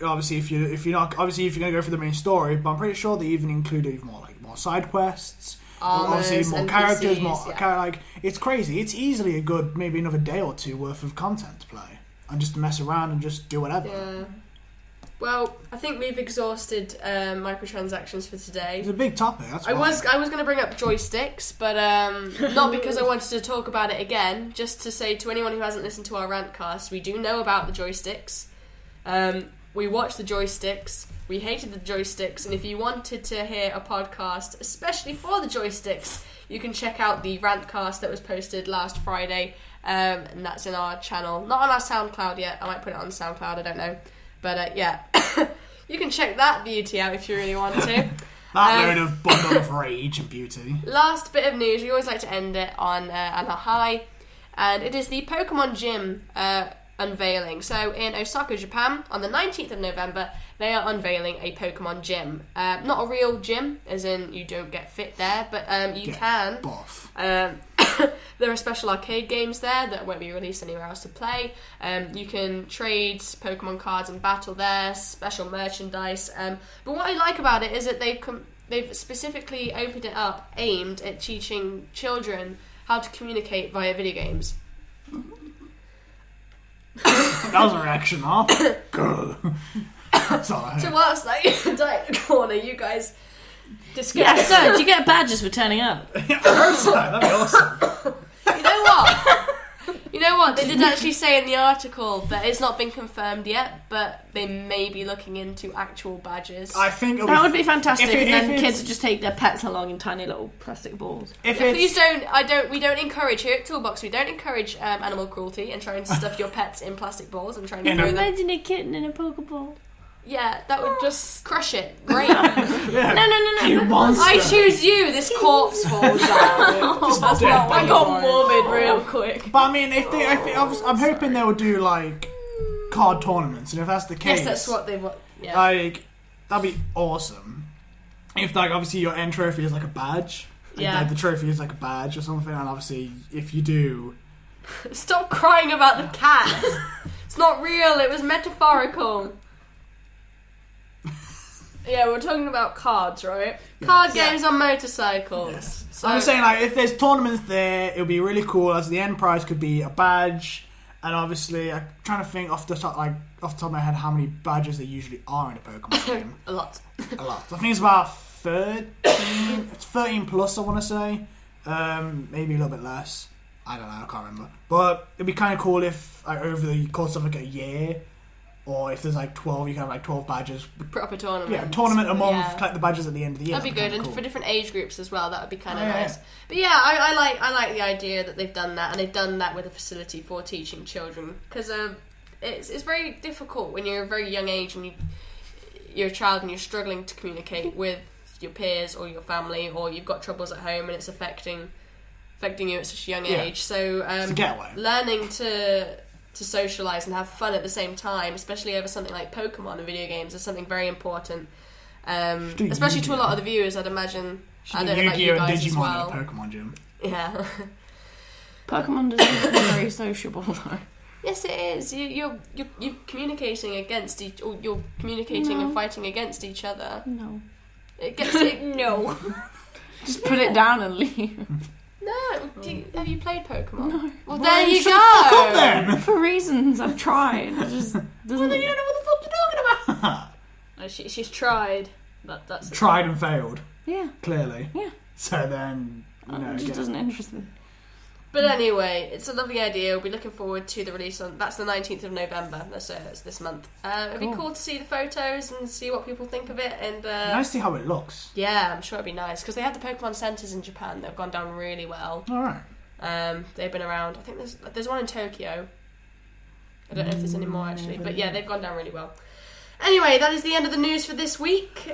obviously if you're gonna go for the main story, but I'm pretty sure they even include even more side quests.
Armors,
Obviously more
NPCs,
characters, more
yeah.
it's crazy. It's easily a good maybe another day or 2 worth of content to play and just to mess around and just do whatever.
Yeah. Well, I think we've exhausted microtransactions for today.
It's a big topic. That's
I
why.
was going to bring up joysticks, but not because I wanted to talk about it again. Just to say to anyone who hasn't listened to our rantcast, we do know about the joysticks. We watched the joysticks. We hated the joysticks, and if you wanted to hear a podcast, especially for the joysticks, you can check out the rantcast that was posted last Friday, and that's in our channel. Not on our SoundCloud yet. I might put it on SoundCloud. I don't know, but yeah, you can check that beauty out if you really want to.
That load of bundle of rage and beauty.
Last bit of news, we always like to end it on a high, and it is the Pokemon Gym unveiling. So in Osaka, Japan, on the 19th of November, they are unveiling a Pokemon Gym. Not a real gym, as in you don't get fit there, but you
Get
can.
Buff.
There are special arcade games there that won't be released anywhere else to play. You can trade Pokemon cards and battle there, special merchandise. But what I like about it is that they've specifically opened it up, aimed at teaching children how to communicate via video games.
That was a reaction, huh? Good. That's all I
So
heard.
whilst I die in the corner, you guys discuss.
Yeah, so, do you get badges for turning up?
I hope so. That'd be awesome.
You know what? You You know what? They did actually say in the article that it's not been confirmed yet, but they may be looking into actual badges.
I think
that would be fantastic. And then kids would just take their pets along in tiny little plastic balls.
Please don't. We don't encourage here at Toolbox. We don't encourage animal cruelty and trying to stuff your pets in plastic balls and trying to throw them.
Imagine a kitten in a Pokeball.
Yeah, that would just crush it. Great.
No.
You monster.
I choose you. This corpse falls out.
I got morbid real quick.
But I mean, I'm hoping they will do like card tournaments, and if that's the case,
Yes, that's what they want. Yeah.
like that'd be awesome. If like obviously your end trophy is like a badge, like the trophy is like a badge or something, and obviously if you do,
Stop crying about the cat. It's not real. It was metaphorical.
Yeah, we're talking about cards, right?
Card games on motorcycles.
yes.
So,
I'm saying like if there's tournaments there, it would be really cool. As the end prize could be a badge, and obviously I'm trying to think off the top of my head how many badges there usually are in a Pokemon game.
a lot.
A lot. I think it's about 13. It's 13 plus, I want to say. Maybe a little bit less. I don't know. I can't remember. But it'd be kind of cool if like, over the course of like a year, or if there's like 12, you can have like 12 badges.
Proper tournament.
Yeah, tournament a month.
Yeah.
Collect the badges at the end of the year.
That'd be good, and
cool.
for different age groups as well. That would be kind of
Yeah.
nice. But yeah, I like the idea that they've done that, and they've done that with a facility for teaching children, because it's very difficult when you're a very young age and you're a child and you're struggling to communicate with your peers or your family, or you've got troubles at home and it's affecting you at such a young age. So
it's a getaway.
Learning to socialise and have fun at the same time, especially over something like Pokemon and video games, is something very important. Especially to a lot of the viewers, I'd imagine. I don't know about you guys as well.
Digimon at a Pokemon gym.
Yeah.
Pokemon doesn't look very sociable though.
Yes, it is. You're communicating against you're communicating and fighting against each other.
No.
It gets
No.
Just put it down and leave.
No. Have you played Pokemon? No. Well,
Well,
there you
shut the fuck up
go.
then.
For reasons I've tried. It just doesn't.
Well, then you don't know what the fuck you're talking about.
No, she's tried. That's
Tried and failed,
Yeah.
clearly.
Yeah.
So then,
It just doesn't interest me.
But anyway, it's a lovely idea. We'll be looking forward to the release that's the 19th of November. That's this month. It'd be cool to see the photos and see what people think of it. And
nice to see how it looks.
yeah, I'm sure it'd be nice because they have the Pokemon centers in Japan. They've gone down really well.
All right.
They've been around. I think there's one in Tokyo. I don't know if there's any more actually, but yeah, they've gone down really well. Anyway, that is the end of the news for this week.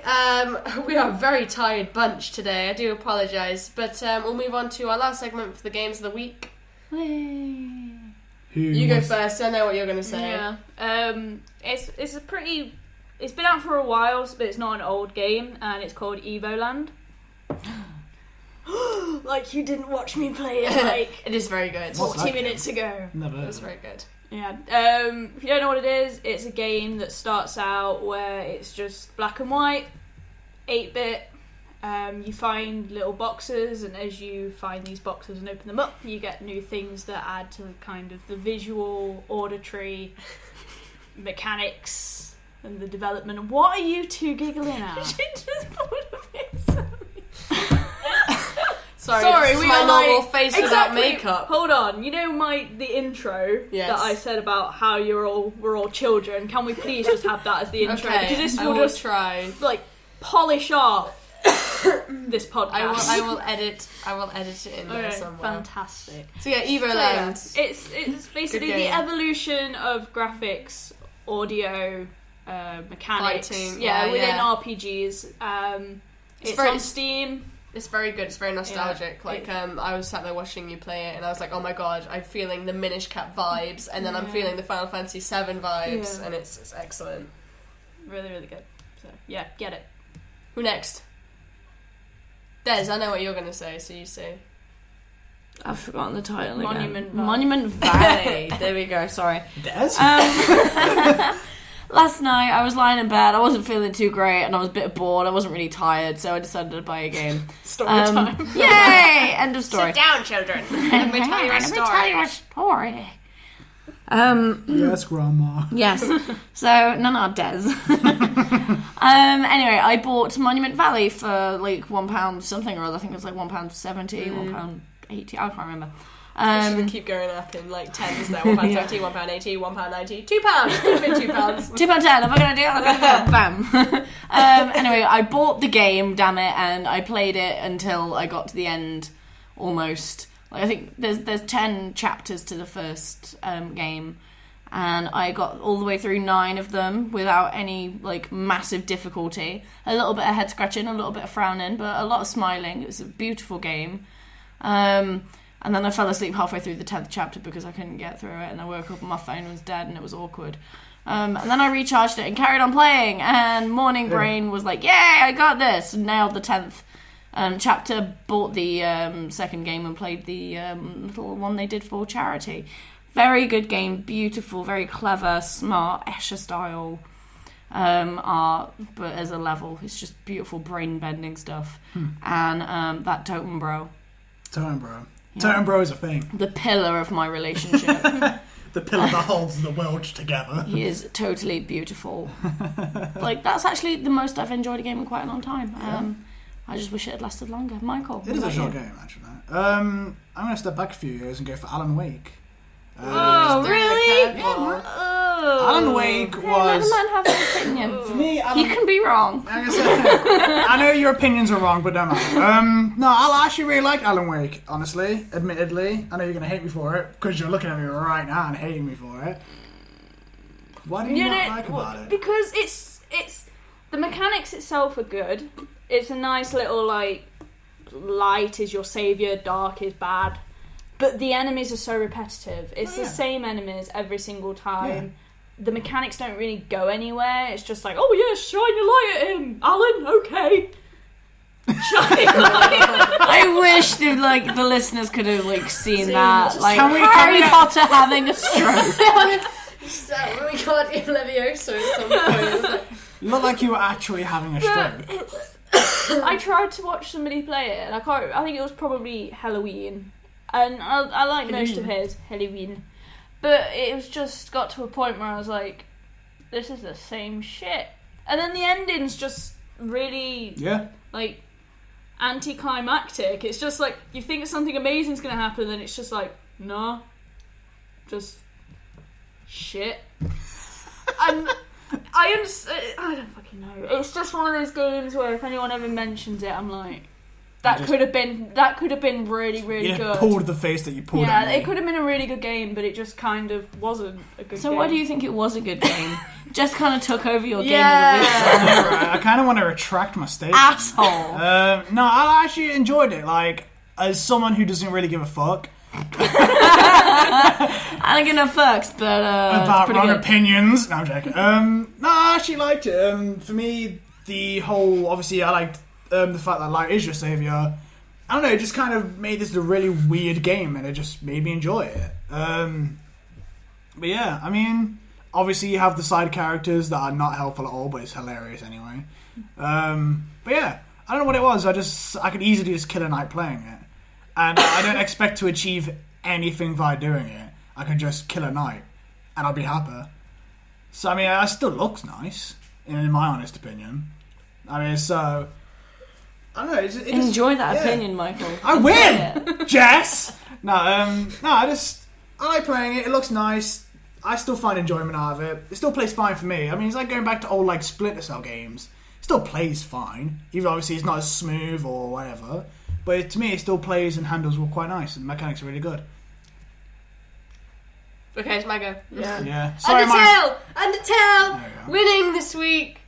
We are a very tired bunch today. I do apologise, but we'll move on to our last segment for the games of the week. You go first. I know what you're going to say.
Yeah. It's been out for a while, but it's not an old game, and it's called EvoLand. Like you didn't watch me play it like
It is very good.
40 minutes ago.
Never.
It's very good.
Yeah. If you don't know what it is, it's a game that starts out where it's just black and white, 8-bit. You find little boxes, and as you find these boxes and open them up, you get new things that add to kind of the visual, auditory mechanics and the development. What are you two giggling at?
She just pulled a face at me.
Sorry, this is my normal face without makeup.
Hold on, you know the intro
Yes.
that I said about how we're all children. Can we please just have that as the intro?
Okay,
Because this
I
will
will
just
try.
like polish off this podcast.
I will edit it in there
Okay,
somewhere.
fantastic.
So yeah, EvoLand.
It's basically
Good
the
game.
evolution of graphics, audio, mechanics.
Fighting,
within
yeah.
RPGs. It's
very-
on Steam.
It's very good. It's very nostalgic.
Yeah.
I was sat there watching you play it, and I was like, "Oh my god, I'm feeling the Minish Cap vibes, and then I'm feeling the Final Fantasy VII vibes,
Yeah.
and it's excellent."
Really, really good. So yeah, get it.
Who next? Des, I know what you're gonna say, so you say.
I've forgotten the title
Monument
again.
Valley.
Monument Valley. There we go. Sorry.
Des?
Last night I was lying in bed. I wasn't feeling too great, and I was a bit bored. I wasn't really tired, so I decided to buy a game.
Story time.
Yay! End of story.
Sit down, children. Let me tell you a story.
Let me tell you a story.
Yes, Grandma.
Yes. So, no, Des. Anyway, I bought Monument Valley for like £1 something or other. I think it was like £1.70, £1.80. I can't remember.
Should keep going up in like tens there. £1.30, £1.80, £1.90, £2. Could have been £2.
£2.10. If I'm gonna do it, I'm gonna do it. Bam. Anyway, I bought the game, damn it, and I played it until I got to the end, almost. Like, I think there's 10 chapters to the first game, and I got all the way through 9 of them without any like massive difficulty. A little bit of head scratching, a little bit of frowning, but a lot of smiling. It was a beautiful game. And then I fell asleep halfway through the 10th chapter because I couldn't get through it, and I woke up and my phone was dead and it was awkward. And then I recharged it and carried on playing, and Morning Brain was like, yay, I got this! And nailed the 10th chapter, bought the second game and played the little one they did for charity. Very good game, beautiful, very clever, smart, Escher style art, but as a level, it's just beautiful brain-bending stuff. And that Totem Bro.
Yeah. Totem Bro is a thing.
The pillar of my relationship.
The pillar that holds the world together.
He is totally beautiful. Like, that's actually the most I've enjoyed a game in quite a long time. I just wish it had lasted longer. Michael,
it is a short game, actually. I'm going to step back a few years and go for Alan Wake.
Oh, really?
Alan Wake was...
Let a man have an opinion.
For me,
He can be wrong.
Like I said, I know your opinions are wrong, but don't matter. No, I actually really like Alan Wake, honestly, admittedly. I know you're going to hate me for it, because you're looking at me right now and hating me for it. What do you not like about it?
Because it's... The mechanics itself are good. It's a nice little, like, light is your saviour, dark is bad. But the enemies are so repetitive. It's the same enemies every single time. Yeah. The mechanics don't really go anywhere. It's just like, oh yeah, shine your light at him, Alan. Okay. Shine your light.
I wish that like the listeners could have like seen that, like
Harry
Potter having a stroke.
We got in Levioso at some point.
You look like you were actually having a stroke.
I tried to watch somebody play it, and I think it was probably Halloween. And I like most of his Halloween, but it was just got to a point where I was like, this is the same shit. And then the ending's just really like anticlimactic. It's just like you think something amazing's gonna happen, and it's just like, nah, just shit. And I don't fucking know. It's just one of those games where if anyone ever mentions it, I'm like, that could have been really, really good.
Pulled the face that you pulled.
Yeah, it could have been a really good game, but it just kind of wasn't a good game.
So why do you think it was a good game? Just kind of took over your game of the week.
I kind of want to retract my statement.
Asshole.
No, I actually enjoyed it. Like, as someone who doesn't really give a fuck.
I don't give no fucks, but
about wrong opinions. No, I'm joking. No, I actually liked it. For me, the whole, obviously, I liked the fact that light is your saviour. I don't know, it just kind of made this a really weird game, and it just made me enjoy it. But yeah, I mean, obviously you have the side characters that are not helpful at all, but it's hilarious anyway. But yeah, I don't know what it was. I could easily just kill a night playing it, and I don't expect to achieve anything by doing it. I could just kill a night, and I'll be happy. So I mean, it still looks nice, in my honest opinion. I mean, so I don't know.
Enjoy that opinion, Michael.
I win, Jess. No, I like playing it. It looks nice. I still find enjoyment out of it. It still plays fine for me. I mean, it's like going back to old like Splinter Cell games. It still plays fine, even obviously it's not as smooth or whatever. But to me, it still plays and handles quite nice, and the mechanics are really good.
Okay, it's my go.
Yeah. Sorry,
Undertale, winning this week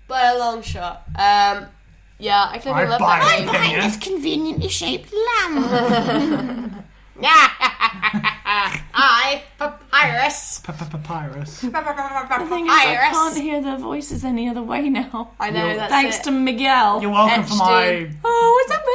by a long shot. Yeah, I clearly love that game.
Behind this conveniently shaped lamp.
I, Papyrus.
Papyrus.
The thing is, I can't hear their voices any other way now.
I know, that's
Thanks
it.
to Miguel.
You're welcome for my...
Oh, what's up, man?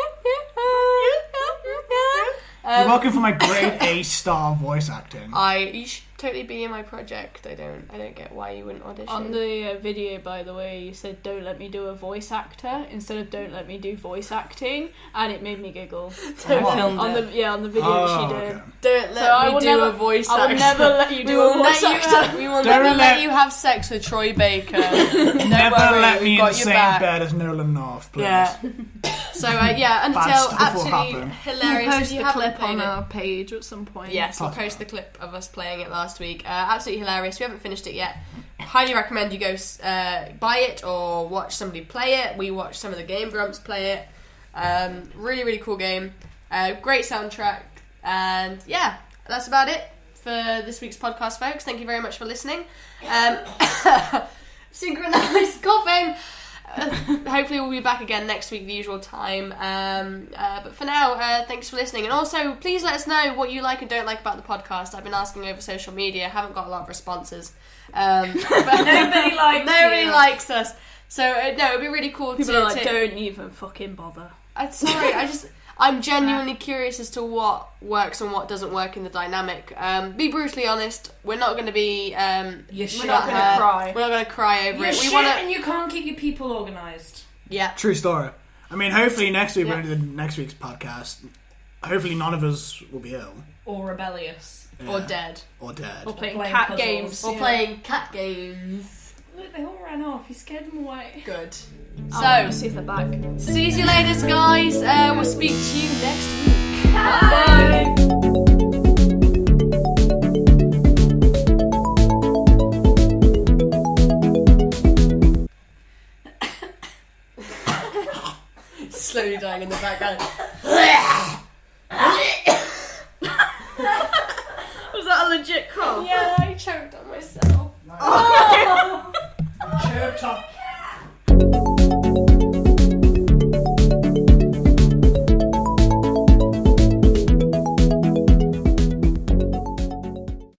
You're welcome for my grade A star voice acting.
You should totally be in my project. I don't get why you wouldn't audition.
On the video, by the way, you said don't let me do a voice actor instead of don't let me do voice acting, and it made me giggle. On the video she did.
Okay.
Don't let me do a voice actor.
I will never let you do a voice actor.
We will never let you have sex with Troy Baker.
Never let me in the same bed as Nolan North, please.
Yeah. So yeah,
Bad
Undertale,
stuff will
absolutely
happen.
hilarious.
We'll
If
post
you
the
haven't
clip
played
on
it-
our page at some point.
Yes, we'll post the clip of us playing it last week. Absolutely hilarious. We haven't finished it yet. Highly recommend you go buy it or watch somebody play it. We watched some of the Game Grumps play it. Really, really cool game. Great soundtrack. And yeah, that's about it for this week's podcast, folks. Thank you very much for listening. Synchronized coughing. Hopefully we'll be back again next week, the usual time. But for now, thanks for listening. And also, please let us know what you like and don't like about the podcast. I've been asking over social media. Haven't got a lot of responses. But
Nobody likes
nobody
you.
likes us. So no, it'd be really cool
People
to.
are like,
to-
don't even fucking bother.
I'm sorry. I'm genuinely curious as to what works and what doesn't work in the dynamic. Be brutally honest. We're not going to be.
You're
We're not
gonna
gonna
cry.
We're not going to cry over
You're
it. We
shit
want
and you can't keep your people organised.
Yeah.
True story. I mean, hopefully next week,
Yeah.
when we do the next week's podcast, hopefully none of us will be ill.
Or rebellious.
Or
Yeah.
dead.
Or dead.
Or playing
playing
cat
puzzles.
games.
Or playing cat games.
Look, they all ran off. You scared them away.
Good.
So,
So,
see if they're back.
see you later, guys. We'll speak to you next week.
Bye.
Slowly dying in the background.
Was that a legit cough?
Yeah, I choked on myself.
Choked up.